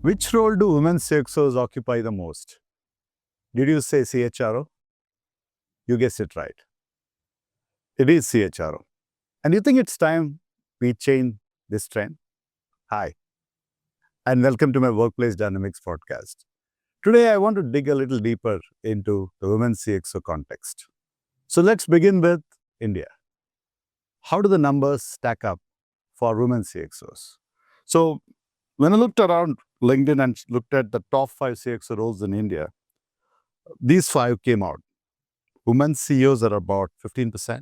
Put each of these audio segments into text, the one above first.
Which role do women CXOs occupy the most? Did you say CHRO? You guessed it right. It is CHRO. And you think it's time we change this trend? Hi, and welcome to my Workplace Dynamics podcast. Today, I want to dig a little deeper into the women CXO context. So let's begin with India. How do the numbers stack up for women CXOs? So when I looked around LinkedIn and looked at the top 5 CXO roles in India, these 5 came out. Women CEOs are about 15%.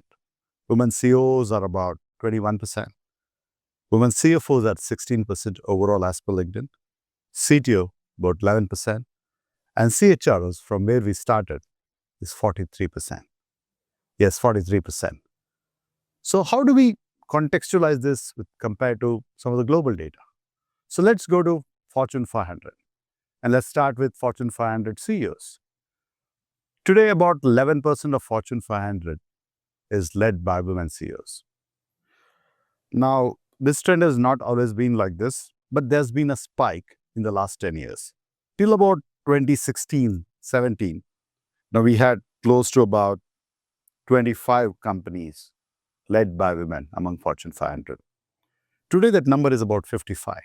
Women CEOs are about 21%. Women CFOs are 16% overall as per LinkedIn. CTO about 11%. And CHROs, from where we started, is 43%. Yes, 43%. So how do we contextualize this compared to some of the global data? So let's go to Fortune 500. And let's start with Fortune 500 CEOs. Today, about 11% of Fortune 500 is led by women CEOs. Now, this trend has not always been like this, but there's been a spike in the last 10 years. Till about 2016, 17, now we had close to about 25 companies led by women among Fortune 500. Today, that number is about 55.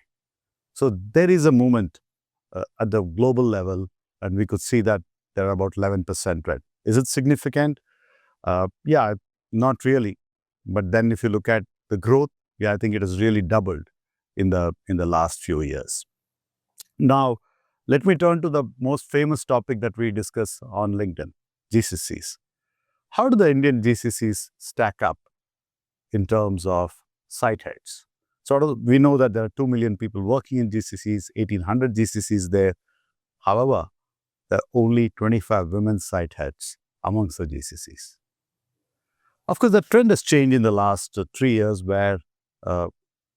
So there is a movement at the global level, and we could see that there are about 11% led. Is it significant? Yeah, not really. But then if you look at the growth, yeah, I think it has really doubled in the last few years. Now, let me turn to the most famous topic that we discuss on LinkedIn, GCCs. How do the Indian GCCs stack up in terms of site heads? So we know that there are 2 million people working in GCCs, 1,800 GCCs there. However, there are only 25 women site heads amongst the GCCs. Of course, the trend has changed in the last 3 years where the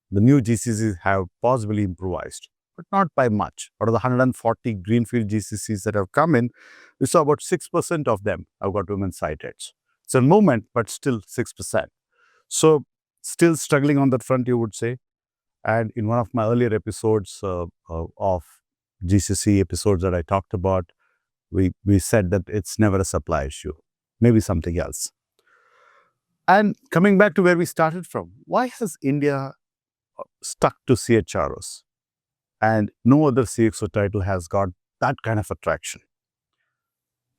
new GCCs have possibly improvised, but not by much. Out of the 140 greenfield GCCs that have come in, we saw about 6% of them have got women site heads. It's a movement, but still 6%. So still struggling on that front, you would say. And in one of my earlier episodes of GCC episodes that I talked about, we said that it's never a supply issue, maybe something else. And coming back to where we started from, why has India stuck to CHROs and no other CXO title has got that kind of attraction?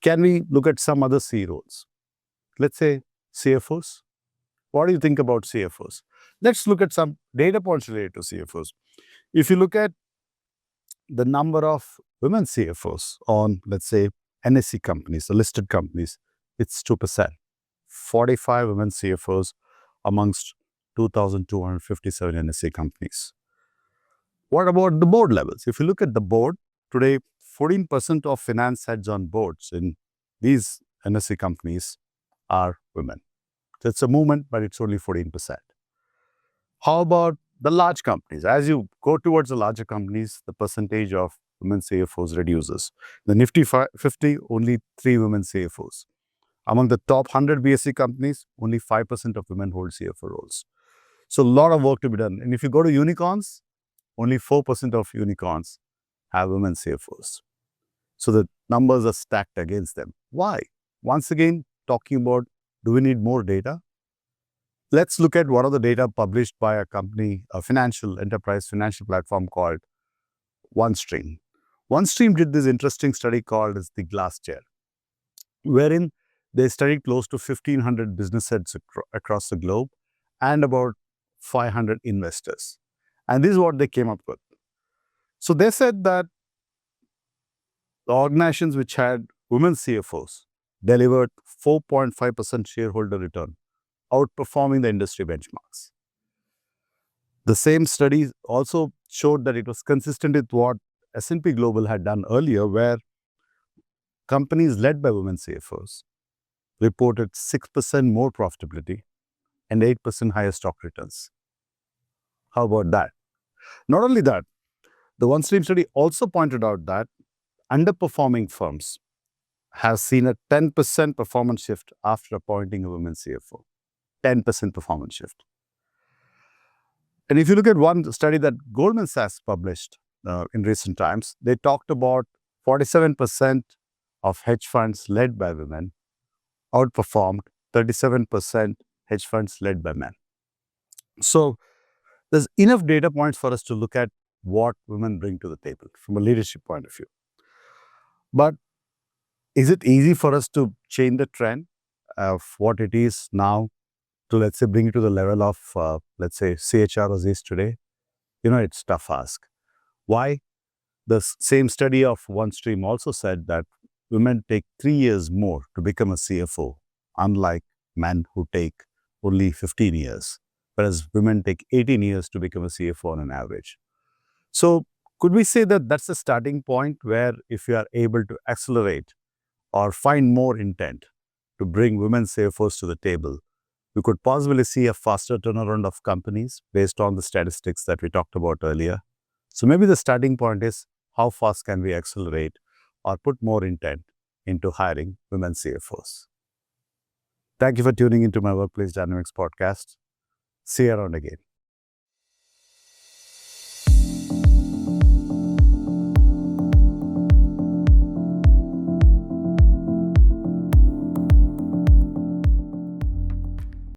Can we look at some other C roles? Let's say CFOs. What do you think about CFOs? Let's look at some data points related to CFOs. If you look at the number of women CFOs on, let's say, NSE companies, the listed companies, it's 2%. 45 women CFOs amongst 2,257 NSE companies. What about the board levels? If you look at the board, today, 14% of finance heads on boards in these NSE companies are women. So it's a movement, but it's only 14%. How about the large companies? As you go towards the larger companies, the percentage of women CFOs reduces. The Nifty 50, only 3 women CFOs. Among the top 100 BSE companies, only 5% of women hold CFO roles. So a lot of work to be done. And if you go to unicorns, only 4% of unicorns have women CFOs. So the numbers are stacked against them. Why? Once again, talking about, do we need more data? Let's look at one of the data published by a company, a financial platform called OneStream. OneStream did this interesting study called as the Glass Chair, wherein they studied close to 1,500 business heads across the globe and about 500 investors. And this is what they came up with. So they said that the organizations which had women CFOs delivered 4.5% shareholder return, outperforming the industry benchmarks. The same study also showed that it was consistent with what S&P Global had done earlier, where companies led by women CFOs reported 6% more profitability and 8% higher stock returns. How about that? Not only that, the OneStream study also pointed out that underperforming firms have seen a 10% performance shift after appointing a women CFO. 10% performance shift. And if you look at one study that Goldman Sachs published, in recent times. They talked about 47% of hedge funds led by women outperformed 37% hedge funds led by men. So there's enough data points for us to look at what women bring to the table from a leadership point of view. But is it easy for us to change the trend of what it is now to, let's say, bring it to the level of, let's say, CHROs is today? It's a tough ask. Why? The same study of OneStream also said that women take 3 years more to become a CFO, unlike men who take only 15 years, whereas women take 18 years to become a CFO on an average. So could we say that that's the starting point where if you are able to accelerate or find more intent to bring women CFOs to the table, we could possibly see a faster turnaround of companies based on the statistics that we talked about earlier. So maybe the starting point is how fast can we accelerate or put more intent into hiring women CFOs. Thank you for tuning into my Workplace Dynamics podcast. See you around again.